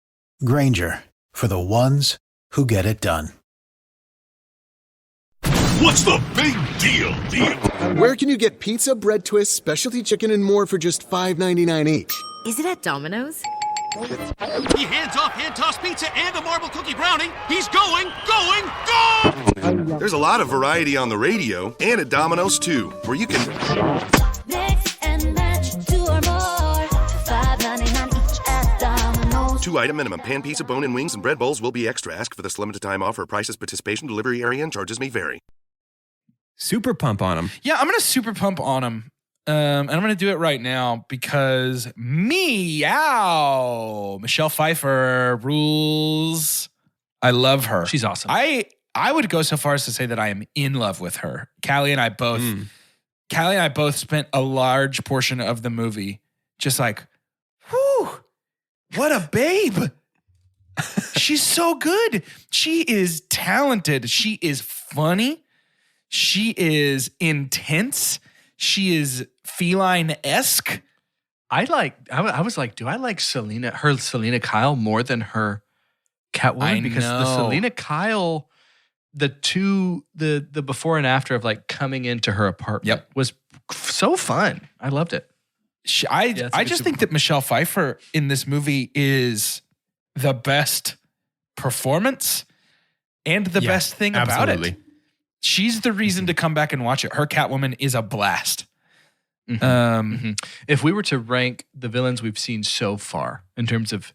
E: Grainger, for the ones who get it done.
C: What's the big deal?
F: Where can you get pizza, bread twists, specialty chicken, and more for just $5.99 each?
G: Is it at Domino's?
H: He hands off hand-tossed pizza and a marble cookie brownie. He's going!
F: There's a lot of variety on the radio and at Domino's too, where you can
I: Mix and match 2 or more. $5.99 each at Domino's.
F: 2-item minimum. Pan pizza, bone-in wings, and bread bowls will be extra. Ask for this limited time offer. Prices, participation, delivery area, and charges may vary.
B: Super pump on him.
A: Yeah, I'm going to super pump on him. And I'm going to do it right now because meow. Michelle Pfeiffer rules. I love her.
D: She's awesome.
A: I would go so far as to say that I am in love with her. Callie and I both spent a large portion of the movie just like, whew, what a babe. She's so good. She is talented. She is funny. She is intense. She is feline-esque.
D: I was like, do I like Selena Kyle more than her Catwoman?
A: I
D: Because
A: know.
D: the Selena Kyle, the before and after of like coming into her apartment was so fun. I loved it.
A: I just think that Michelle Pfeiffer in this movie is the best performance and the best thing about it. She's the reason to come back and watch it. Her Catwoman is a blast.
D: If we were to rank the villains we've seen so far in terms of,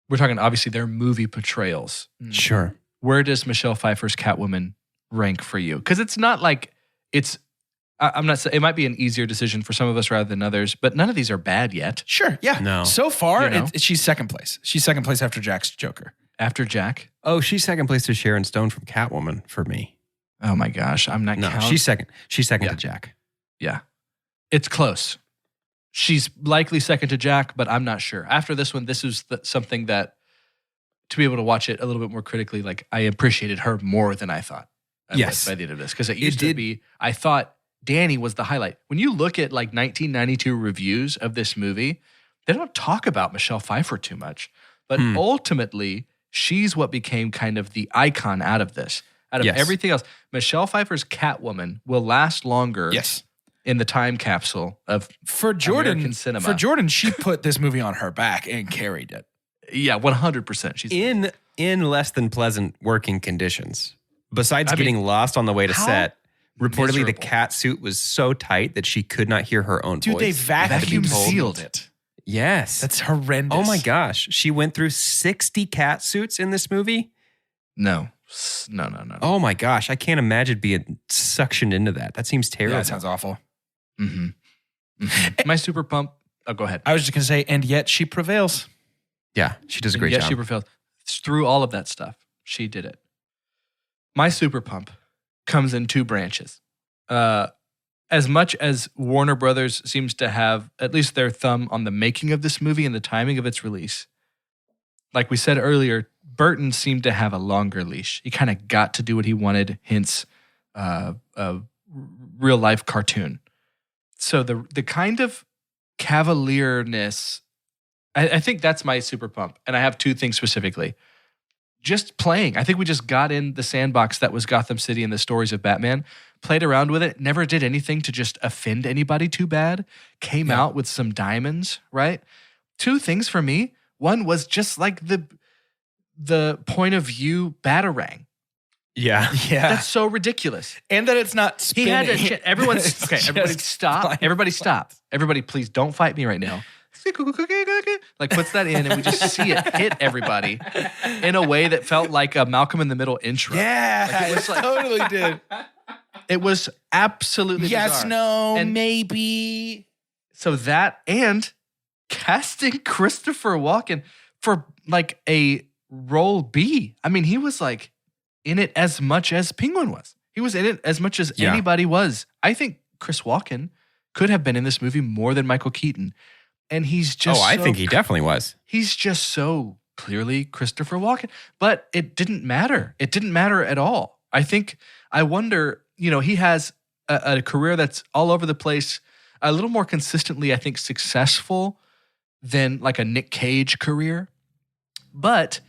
D: we're talking obviously their movie portrayals.
B: Sure.
D: Where does Michelle Pfeiffer's Catwoman rank for you? Because it's not like I'm not saying it might be an easier decision for some of us rather than others, but none of these are bad yet.
A: Sure, yeah.
B: No.
A: So far,
D: You know?
A: she's second place. She's second place after Jack's Joker.
D: After Jack?
B: Oh, she's second place to Sharon Stone from Catwoman for me.
D: Oh my gosh, I'm not
B: No,
D: counting.
B: she's second. She's second to Jack.
D: Yeah. It's close. She's likely second to Jack, but I'm not sure. After this one, this is something that, to be able to watch it a little bit more critically, like I appreciated her more than I thought. By the end of this. Because it used to be, I thought Danny was the highlight. When you look at like 1992 reviews of this movie, they don't talk about Michelle Pfeiffer too much. But ultimately, she's what became kind of the icon out of this. Out of everything else, Michelle Pfeiffer's Catwoman will last longer in the time capsule of American cinema.
A: For Jordan, she put this movie on her back and carried it.
D: Yeah, 100%. She's
B: in less than pleasant working conditions. Besides getting lost on the way to set, reportedly the cat suit was so tight that she could not hear her own voice.
A: Dude, they vacuum sealed it.
B: Yes.
A: That's horrendous.
B: Oh my gosh. She went through 60 cat suits in this movie?
D: No.
B: Oh my gosh. I can't imagine being suctioned into that. That seems terrible.
A: Yeah, that sounds awful.
D: My super pump. Oh, go ahead.
A: I was just going to say, and yet she prevails.
B: Yeah, she does a great
D: job.
B: job.
D: She prevails. Through all of that stuff, she did it. My super pump comes in 2 branches. As much as Warner Brothers seems to have at least their thumb on the making of this movie and the timing of its release, like we said earlier, Burton seemed to have a longer leash. He kind of got to do what he wanted, hence a real-life cartoon. So the kind of cavalierness, I think that's my super pump. And I have two things specifically. Just playing. I think we just got in the sandbox that was Gotham City and the stories of Batman, played around with it, never did anything to just offend anybody too bad, came out with some diamonds, right? Two things for me. One was just like the point of view Batarang.
B: Yeah.
D: That's so ridiculous.
A: And that it's not spinning.
D: He had to, everyone's, okay, everybody stop. Everybody stop. Everybody please don't fight me right now. Like puts that in and we just see it hit everybody in a way that felt like a Malcolm in the Middle intro.
A: Yeah,
D: like it was like,
A: totally did.
D: It was absolutely
A: yes,
D: bizarre.
A: no,
D: And
A: maybe.
D: so that and casting Christopher Walken for like a role B. I mean, he was like in it as much as Penguin was. He was in it as much as anybody was. I think Chris Walken could have been in this movie more than Michael Keaton. And he's just
B: I think he definitely was.
D: He's just so clearly Christopher Walken. But it didn't matter. It didn't matter at all. I wonder, he has a career that's all over the place, a little more consistently, I think, successful than like a Nick Cage career. But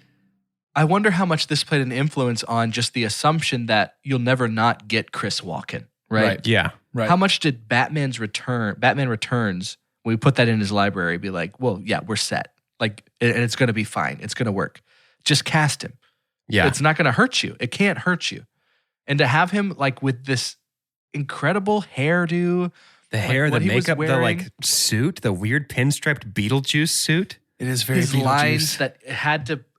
D: I wonder how much this played an influence on just the assumption that you'll never not get Chris Walken, right?
B: Yeah.
A: Right.
D: How much did Batman Returns, when we put that in his library, be like, well, yeah, we're set. Like, and it's going to be fine. It's going to work. Just cast him.
B: Yeah.
D: It's not going to hurt you. It can't hurt you. And to have him like with this incredible hairdo,
B: the hair,
D: what
B: the
D: he was
B: makeup, the
D: wearing,
B: like suit, the weird pinstriped Beetlejuice suit.
A: It is very
D: his
A: Beetlejuice.
D: lines that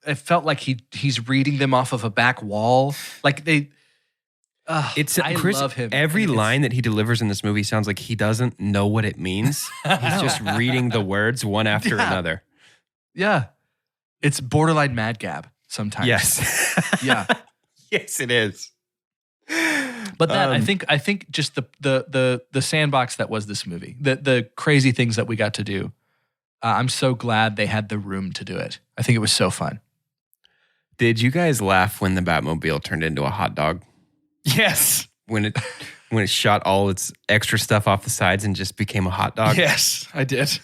D: it felt like he's reading them off of a back wall. Like they, I love him.
B: Every line that he delivers in this movie sounds like he doesn't know what it means. He's just reading the words one after another.
D: Yeah. It's borderline mad gab sometimes.
B: Yes.
D: Yeah.
B: Yes, it is.
D: But that I think just the sandbox that was this movie, the crazy things that we got to do. I'm so glad they had the room to do it. I think it was so fun.
B: Did you guys laugh when the Batmobile turned into a hot dog?
A: Yes.
B: When it shot all its extra stuff off the sides and just became a hot dog?
A: Yes, I did.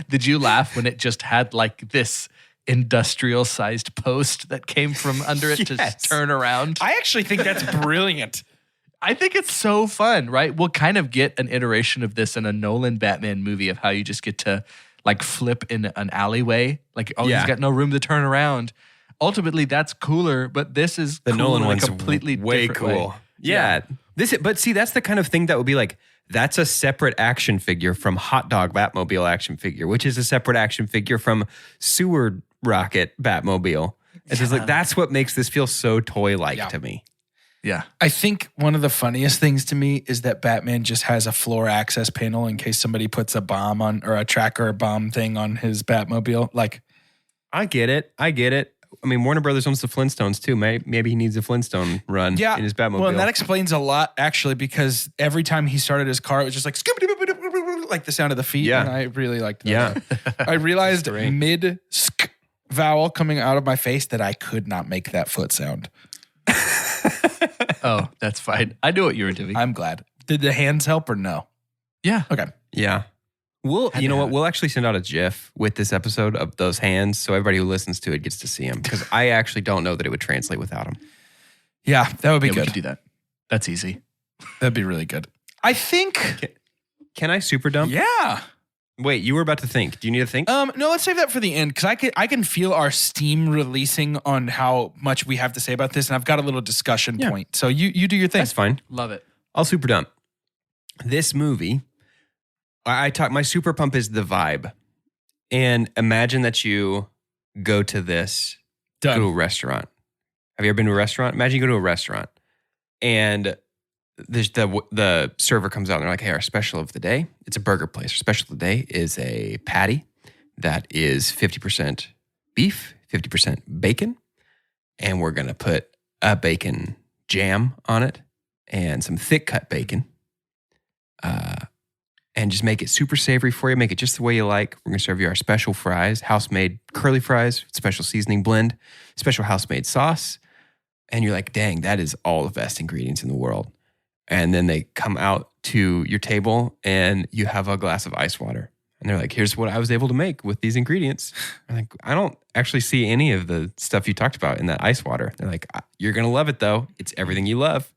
D: Did you laugh when it just had like this industrial sized post that came from under it to turn around?
A: I actually think that's brilliant.
D: I think it's so fun, right? We'll kind of get an iteration of this in a Nolan Batman movie of how you just get to like flip in an alleyway. Like, he's got no room to turn around. Ultimately, that's cooler, but this is
B: the
D: cool
B: Nolan
D: in
B: one's
D: a completely
B: way
D: different
B: cool.
D: way.
B: Yeah. But see, that's the kind of thing that would be like, that's a separate action figure from Hot Dog Batmobile action figure, which is a separate action figure from Sewer Rocket Batmobile. It's just like, that's what makes this feel so toy-like to me.
D: Yeah.
A: I think one of the funniest things to me is that Batman just has a floor access panel in case somebody puts a bomb on, or a tracker or bomb thing on his Batmobile. Like,
B: I get it. I mean, Warner Brothers owns the Flintstones too. Maybe he needs a Flintstone run in his Batmobile.
A: Well, and that explains a lot, actually, because every time he started his car, it was just like, like the sound of the feet.
B: Yeah.
A: And I really liked that.
B: Yeah.
A: I realized mid-sk vowel coming out of my face that I could not make that foot sound.
D: Oh, that's fine. I knew what you were doing.
A: I'm glad. Did the hands help or no?
D: Yeah.
A: Okay.
B: Yeah. You know what? We'll actually send out a GIF with this episode of those hands so everybody who listens to it gets to see them, because I actually don't know that it would translate without them.
A: Yeah, that would be
D: We
A: good.
D: could do that. That's easy.
A: That'd be really good. I think.
B: Can I super dump?
A: Yeah.
B: Wait, you were about to think. Do you need to think?
A: No, let's save that for the end, because I can feel our steam releasing on how much we have to say about this, and I've got a little discussion point. So you do your thing.
B: That's fine.
D: Love it.
B: I'll super dump. This movie, my super pump is the vibe. And imagine that you go to go to a restaurant. Have you ever been to a restaurant? Imagine you go to a restaurant and the server comes out and they're like, hey, our special of the day, it's a burger place. Our special of the day is a patty that is 50% beef, 50% bacon. And we're going to put a bacon jam on it and some thick cut bacon. And just make it super savory for you. Make it just the way you like. We're going to serve you our special fries, house-made curly fries, special seasoning blend, special house-made sauce. And you're like, dang, that is all the best ingredients in the world. And then they come out to your table and you have a glass of ice water. And they're like, here's what I was able to make with these ingredients. I'm like, I don't actually see any of the stuff you talked about in that ice water. They're like, you're going to love it though. It's everything you love.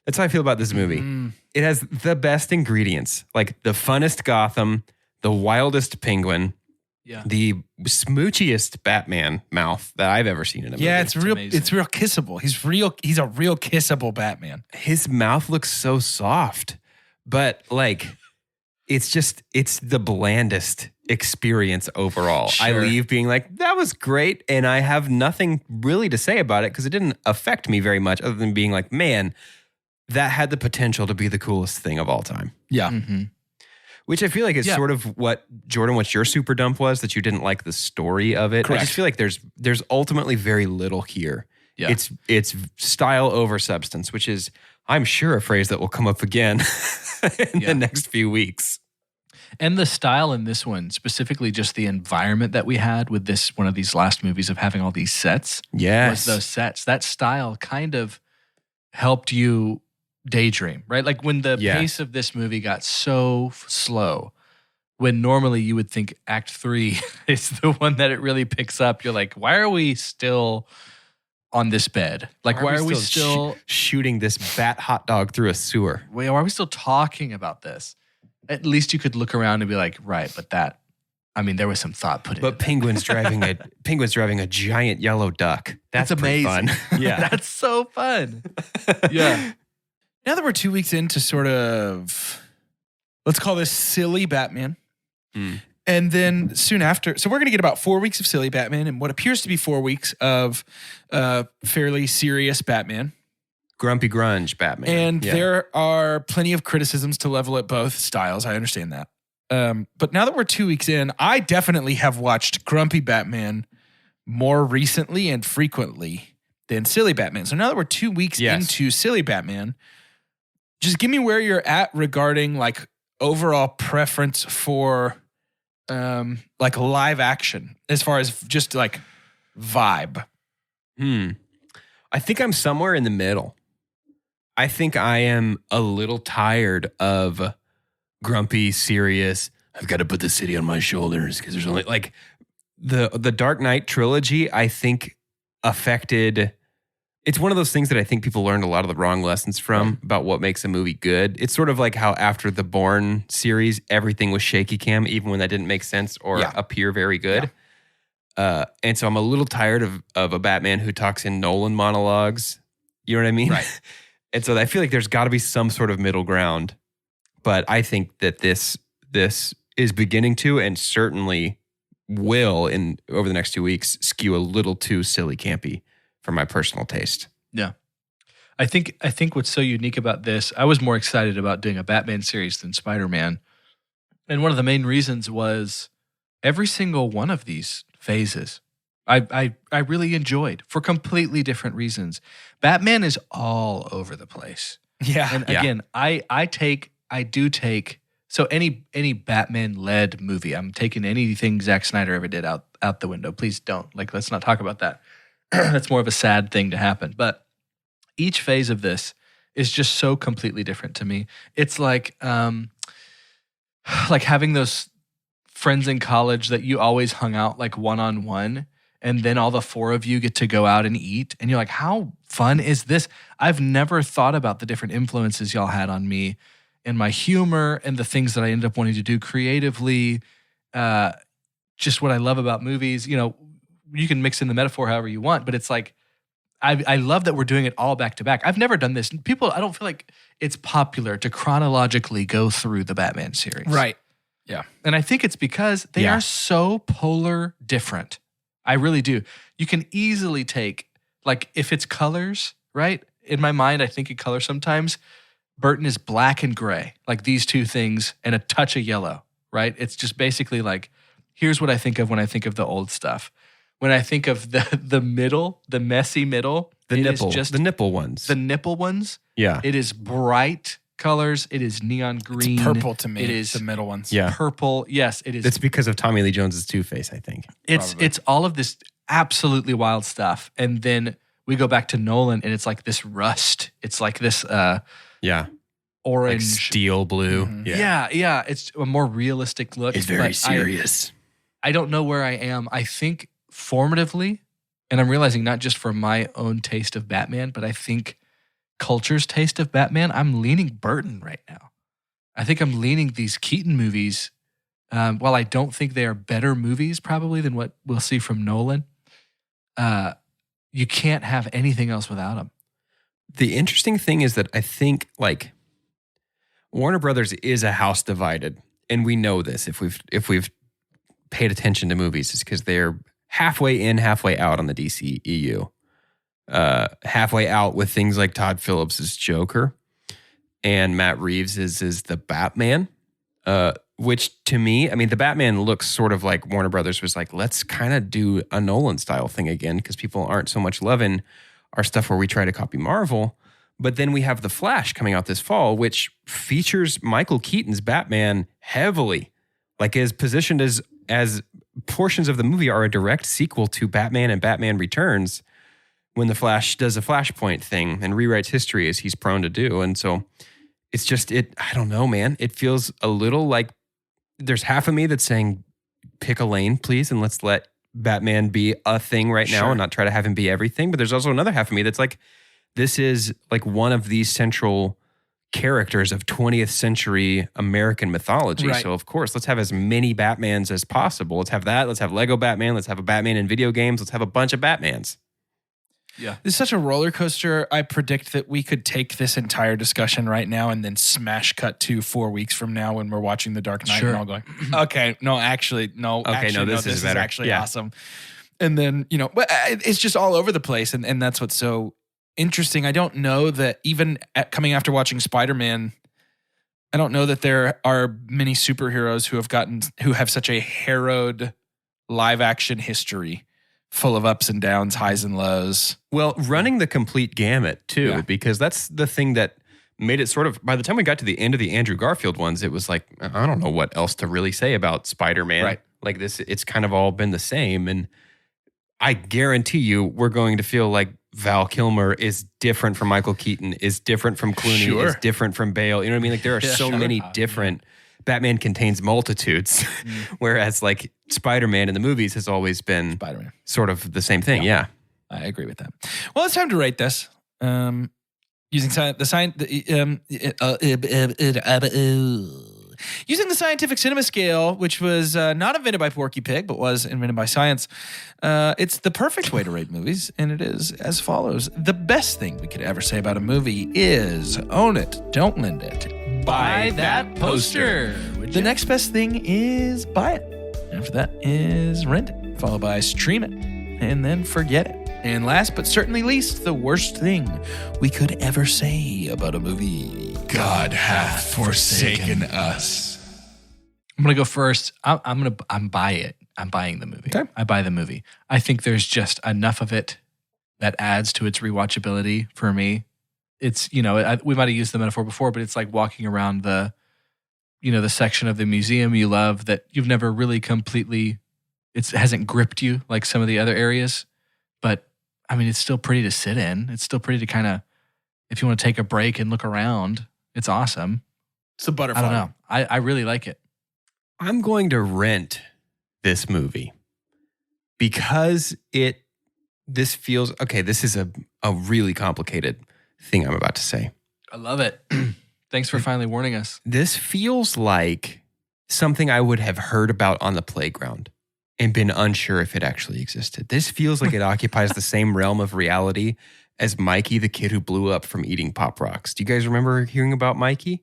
B: That's how I feel about this movie. It has the best ingredients, like the funnest Gotham, the wildest Penguin, the smoochiest Batman mouth that I've ever seen in a movie.
A: Yeah, it's real kissable. He's a real kissable Batman.
B: His mouth looks so soft, but like it's the blandest experience overall.
A: Sure.
B: I leave being like, that was great, and I have nothing really to say about it because it didn't affect me very much other than being like, man, that had the potential to be the coolest thing of all time.
A: Yeah.
D: Mm-hmm.
B: Which I feel like is sort of what your super dump was, that you didn't like the story of it.
A: Correct.
B: I just feel like there's ultimately very little here.
D: Yeah.
B: It's style over substance, which is, I'm sure, a phrase that will come up again in the next few weeks.
D: And the style in this one, specifically just the environment that we had with this one of these last movies of having all these sets.
B: Yes.
D: Was those sets. That style kind of helped you daydream, right? Like when the pace of this movie got so slow, when normally you would think Act 3 is the one that it really picks up, you're like, why are we still on this bed? Like, why are we still
B: shooting this bat hot dog through a sewer?
D: Why are we still talking about this? At least you could look around and be like, right, but that, I mean, there was some thought put into
B: But Penguin's driving a giant yellow duck. That's
D: amazing.
B: Fun. Yeah.
D: That's so fun. Yeah.
A: Now that we're 2 weeks into sort of, let's call this silly Batman. And then soon after, so we're going to get about 4 weeks of silly Batman and what appears to be 4 weeks of fairly serious Batman.
B: Grumpy grunge Batman.
A: And there are plenty of criticisms to level at both styles. I understand that. But now that we're 2 weeks in, I definitely have watched Grumpy Batman more recently and frequently than Silly Batman. So now that we're 2 weeks into Silly Batman, just give me where you're at regarding like overall preference for like live action as far as just like vibe.
B: I think I'm somewhere in the middle. I think I am a little tired of grumpy, serious, I've got to put the city on my shoulders because there's only like the Dark Knight trilogy, I think affected. It's one of those things that I think people learned a lot of the wrong lessons from about what makes a movie good. It's sort of like how after the Bourne series, everything was shaky cam, even when that didn't make sense or appear very good. And so I'm a little tired of a Batman who talks in Nolan monologues. You know what I mean?
A: Right.
B: And so I feel like there's got to be some sort of middle ground. But I think that this is beginning to, and certainly will over the next 2 weeks, skew a little too silly campy for my personal taste.
D: Yeah. I think what's so unique about this, I was more excited about doing a Batman series than Spider-Man. And one of the main reasons was every single one of these phases I really enjoyed for completely different reasons. Batman is all over the place.
A: Yeah.
D: And again, I do take so any Batman-led movie, I'm taking anything Zack Snyder ever did out the window. Please don't. Like, let's not talk about that. That's more of a sad thing to happen. But each phase of this is just so completely different to me. It's like having those friends in college that you always hung out like one-on-one, and then all the four of you get to go out and eat, and you're like, how fun is this? I've never thought about the different influences y'all had on me and my humor and the things that I ended up wanting to do creatively. Just what I love about movies. You know, you can mix in the metaphor however you want, but it's like, I love that we're doing it all back to back. I've never done this. People, I don't feel like it's popular to chronologically go through the Batman series.
A: Right. Yeah.
D: And I think it's because they are so polar different. I really do. You can easily take, like, if it's colors, right? In my mind, I think in color sometimes. Burton is black and gray, like these two things, and a touch of yellow, right? It's just basically like, here's what I think of when I think of the old stuff. When I think of the middle, the messy middle,
B: the nipple ones.
D: The nipple ones.
B: Yeah.
D: It is bright colors. It is neon green.
A: It's purple to me.
D: It is
A: the middle ones.
B: Yeah.
D: Purple. Yes, it is.
B: It's because of Tommy Lee Jones's Two-Face, I think.
D: It's all of this absolutely wild stuff. And then we go back to Nolan and it's like this rust. It's like this orange.
B: Like steel blue.
A: Mhm.
D: Yeah. It's a more realistic look.
B: It's very
D: but
B: serious.
D: I don't know where I am. I think formatively, and I'm realizing not just for my own taste of Batman, but I think culture's taste of Batman, I'm leaning Burton right now. I think I'm leaning these Keaton movies. While I don't think they are better movies probably than what we'll see from Nolan, you can't have anything else without them.
B: The interesting thing is that I think like Warner Brothers is a house divided, and we know this if we've paid attention to movies, is because they're halfway in, halfway out on the DCEU. Halfway out with things like Todd Phillips' Joker and Matt Reeves is the Batman. Which to me, I mean, the Batman looks sort of like Warner Brothers was like, let's kind of do a Nolan style thing again because people aren't so much loving our stuff where we try to copy Marvel. But then we have The Flash coming out this fall, which features Michael Keaton's Batman heavily, like is positioned as portions of the movie are a direct sequel to Batman and Batman Returns when the Flash does a Flashpoint thing and rewrites history as he's prone to do. And so it's just, I don't know, man. It feels a little like there's half of me that's saying, pick a lane, please, and let's let Batman be a thing right now and not try to have him be everything. But there's also another half of me that's like, this is like one of these central characters of 20th century American mythology.
A: Right.
B: So of course, let's have as many Batmans as possible. Let's have that. Let's have Lego Batman. Let's have a Batman in video games. Let's have a bunch of Batmans.
D: Yeah.
A: This is such a roller coaster. I predict that we could take this entire discussion right now and then smash cut to 4 weeks from now when we're watching The Dark Knight and all going, okay, no, actually, no.
B: Okay, no, this is better.
A: actually
B: Yeah.
A: awesome. And then, but it's just all over the place. And that's what's so interesting. I don't know that even coming after watching Spider-Man, I don't know that there are many superheroes who have such a harrowed live action history full of ups and downs, highs and lows.
B: Well, running the complete gamut too, because that's the thing that made it sort of, by the time we got to the end of the Andrew Garfield ones, it was like, I don't know what else to really say about Spider-Man.
A: Right.
B: Like this, it's kind of all been the same. And I guarantee you we're going to feel like Val Kilmer is different from Michael Keaton, is different from Clooney, is different from Bale. You know what I mean? Like there are so many different, Batman contains multitudes, whereas like Spider-Man in the movies has always been
A: Spider-Man.
B: sort of the same thing. Yeah.
A: I agree with that. Well, it's time to rate this. Using using the scientific cinema scale, which was not invented by Porky Pig, but was invented by science. It's the perfect way to rate movies, and it is as follows. The best thing we could ever say about a movie is own it, don't lend it. Buy that poster. The next best thing is buy it. After that is rent it, followed by stream it, and then forget it. And last but certainly least, the worst thing we could ever say about a movie. God hath forsaken us.
D: I'm gonna go first. I'm buy it. I'm buying the movie.
A: Okay.
D: I buy the movie. I think there's just enough of it that adds to its rewatchability for me. It's, we might have used the metaphor before, but it's like walking around the section of the museum you love that you've never really completely, it hasn't gripped you like some of the other areas. But I mean, it's still pretty to sit in. It's still pretty to kind of, if you want to take a break and look around, it's awesome.
A: It's the butterfly.
D: I don't know. I really like it.
B: I'm going to rent this movie because this feels, okay, this is a really complicated thing I'm about to say.
D: I love it. Thanks for finally warning us.
B: This feels like something I would have heard about on the playground and been unsure if it actually existed. This feels like it occupies the same realm of reality as Mikey, the kid who blew up from eating Pop Rocks. Do you guys remember hearing about Mikey?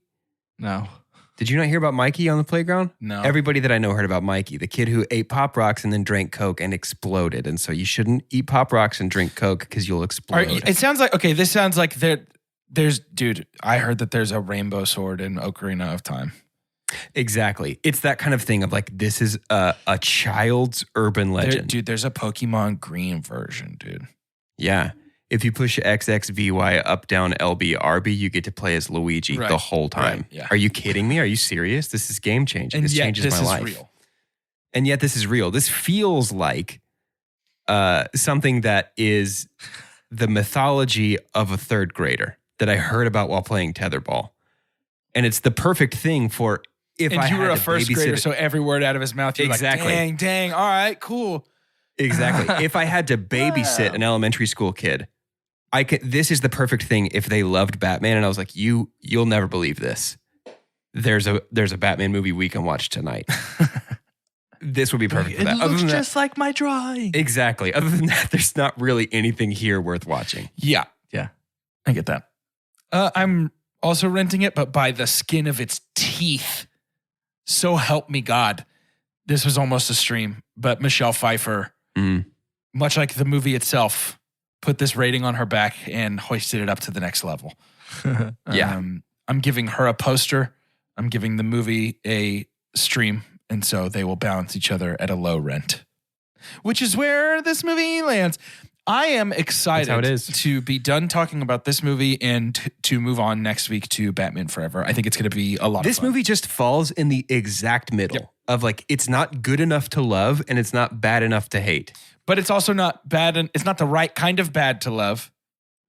D: No.
B: Did you not hear about Mikey on the playground?
A: No.
B: Everybody that I know heard about Mikey, the kid who ate Pop Rocks and then drank Coke and exploded. And so you shouldn't eat Pop Rocks and drink Coke because you'll explode.
A: It sounds like, this sounds like there's, dude, I heard that there's a rainbow sword in Ocarina of Time.
B: Exactly. It's that kind of thing of like, this is a child's urban legend.
A: Dude, there's a Pokemon Green version, dude.
B: Yeah. If you push XXVY up, down, LB, RB, you get to play as Luigi the whole time.
A: Right, yeah.
B: Are you kidding me? Are you serious? This is game changing.
A: And
B: this
A: yet,
B: changes
A: this
B: my
A: is
B: life.
A: real.
B: And yet this is real. This feels like something that is the mythology of a third grader that I heard about while playing tetherball. And it's the perfect thing for if
A: And
B: I
A: you were
B: had
A: a
B: to
A: first
B: babysit
A: grader,
B: it.
A: so every word out of his mouth, you're
B: Exactly.
A: like, dang, all right, cool.
B: Exactly. If I had to babysit an elementary school kid, this is the perfect thing if they loved Batman. And I was like, you'll never believe this. There's a Batman movie we can watch tonight. This would be perfect for that.
D: It looks just like my drawing.
B: Exactly. Other than that, there's not really anything here worth watching.
A: Yeah. I get that. I'm also renting it, but by the skin of its teeth. So help me God. This was almost a stream, but Michelle Pfeiffer, much like the movie itself, put this rating on her back and hoisted it up to the next level.
B: Yeah.
A: I'm giving her a poster. I'm giving the movie a stream, and so they will balance each other at a low rent, which is where this movie lands. I am excited
B: That's how it is.
A: to be done talking about this movie and to move on next week to Batman Forever. I think it's going to be a lot of
B: This
A: fun.
B: movie just falls in the exact middle of like, it's not good enough to love and it's not bad enough to hate.
A: But it's also not bad, and it's not the right kind of bad to love.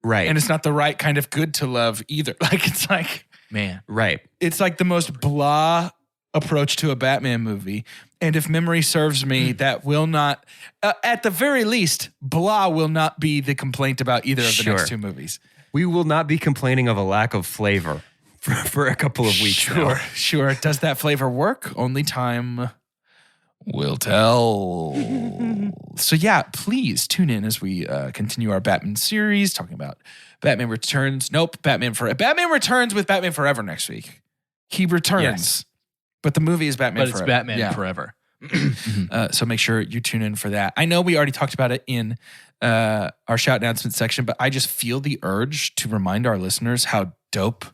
B: Right.
A: And it's not the right kind of good to love either. Like, it's like,
D: Man.
B: right.
A: it's like the most blah approach to a Batman movie. And if memory serves me, that will not, at the very least, blah will not be the complaint about either of the next two movies.
B: We will not be complaining of a lack of flavor for a couple of weeks now.
A: Sure. Does that flavor work? Only time will tell. So yeah, please tune in as we continue our Batman series, talking about Batman Returns. Nope, Batman Returns with Batman Forever next week. He returns.
B: Yes.
A: But the movie is Batman
D: But it's
A: Forever.
D: Batman Forever.
A: So make sure you tune in for that. I know we already talked about it in our shout announcement section, but I just feel the urge to remind our listeners how dope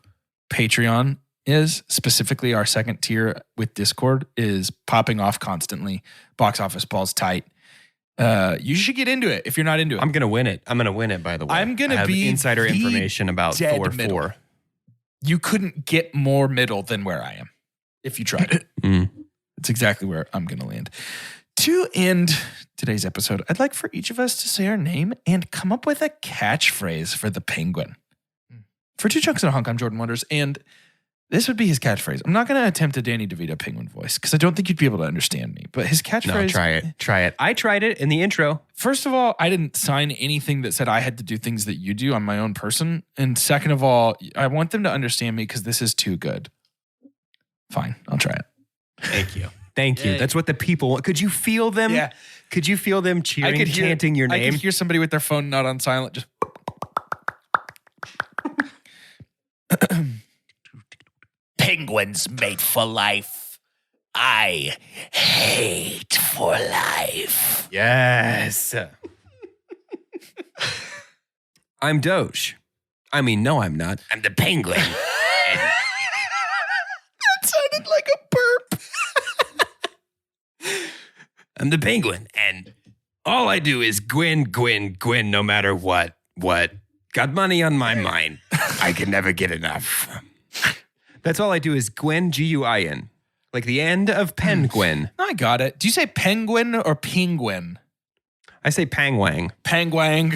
A: Patreon is. Specifically, our second tier with Discord is popping off constantly. Box office balls tight. You should get into it if you're not into it.
B: I'm going to win it. I'm going to win it, by the way.
A: I'm gonna
B: I have
A: be
B: insider
A: the
B: information about
A: dead
B: Thor
A: middle.
B: 4.
A: You couldn't get more middle than where I am if you tried it. It's exactly where I'm going to land. To end today's episode, I'd like for each of us to say our name and come up with a catchphrase for the Penguin. For Two Chunks and a Hunk, I'm Jordan Wonders, and this would be his catchphrase. I'm not going to attempt a Danny DeVito Penguin voice because I don't think you'd be able to understand me, but his catchphrase...
B: No, try it. I tried it in the intro.
A: First of all, I didn't sign anything that said I had to do things that you do. I'm my own person. And second of all, I want them to understand me because this is too good. Fine, I'll try it.
B: Thank you. Thank you. That's what the people want. Could you feel them?
A: Yeah.
B: Could you feel them cheering, chanting your name?
A: I could hear somebody with their phone not on silent, just...
C: Penguins mate for life. I hate for life.
B: Yes. I'm Doge. I mean, no, I'm not.
C: I'm the penguin. And
A: That sounded like a burp.
C: I'm the penguin. And all I do is Gwyn, no matter what. Got money on my mind. I can never get enough.
B: That's all I do is Gwen, Guin. Like the end of Penguin.
A: I got it. Do you say penguin or penguin?
B: I say Pangwang.
A: Pangwang.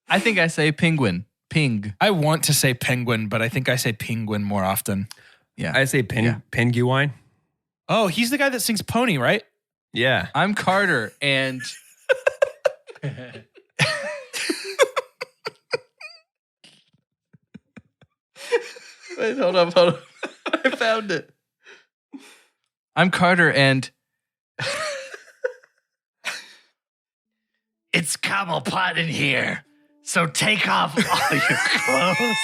D: I think I say penguin. Ping.
A: I want to say penguin, but I think I say penguin more often.
D: Yeah.
B: I say Penguin.
A: Oh, he's the guy that sings Pony, right?
B: Yeah.
D: I'm Carter and Wait, hold up. I found it. I'm Carter and
C: It's Cobblepot in here. So take off all your clothes.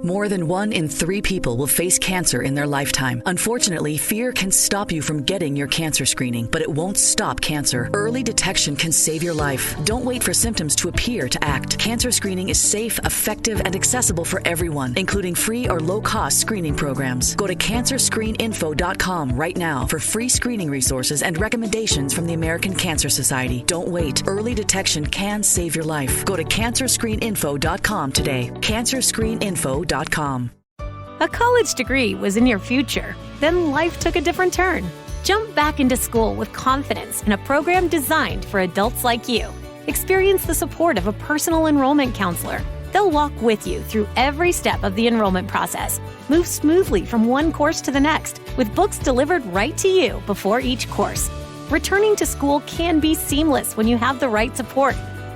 G: More than 1 in 3 people will face cancer in their lifetime. Unfortunately, fear can stop you from getting your cancer screening, but it won't stop cancer. Early detection can save your life. Don't wait for symptoms to appear to act. Cancer screening is safe, effective, and accessible for everyone, including free or low-cost screening programs. Go to cancerscreeninfo.com right now for free screening resources and recommendations from the American Cancer Society. Don't wait. Early detection can save your life. Go to cancerscreeninfo.com today. cancerscreeninfo.com.
J: A college degree was in your future. Then life took a different turn. Jump back into school with confidence in a program designed for adults like you. Experience the support of a personal enrollment counselor. They'll walk with you through every step of the enrollment process. Move smoothly from one course to the next, with books delivered right to you before each course. Returning to school can be seamless when you have the right support.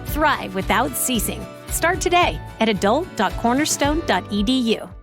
J: Thrive without ceasing. Start today at adult.cornerstone.edu.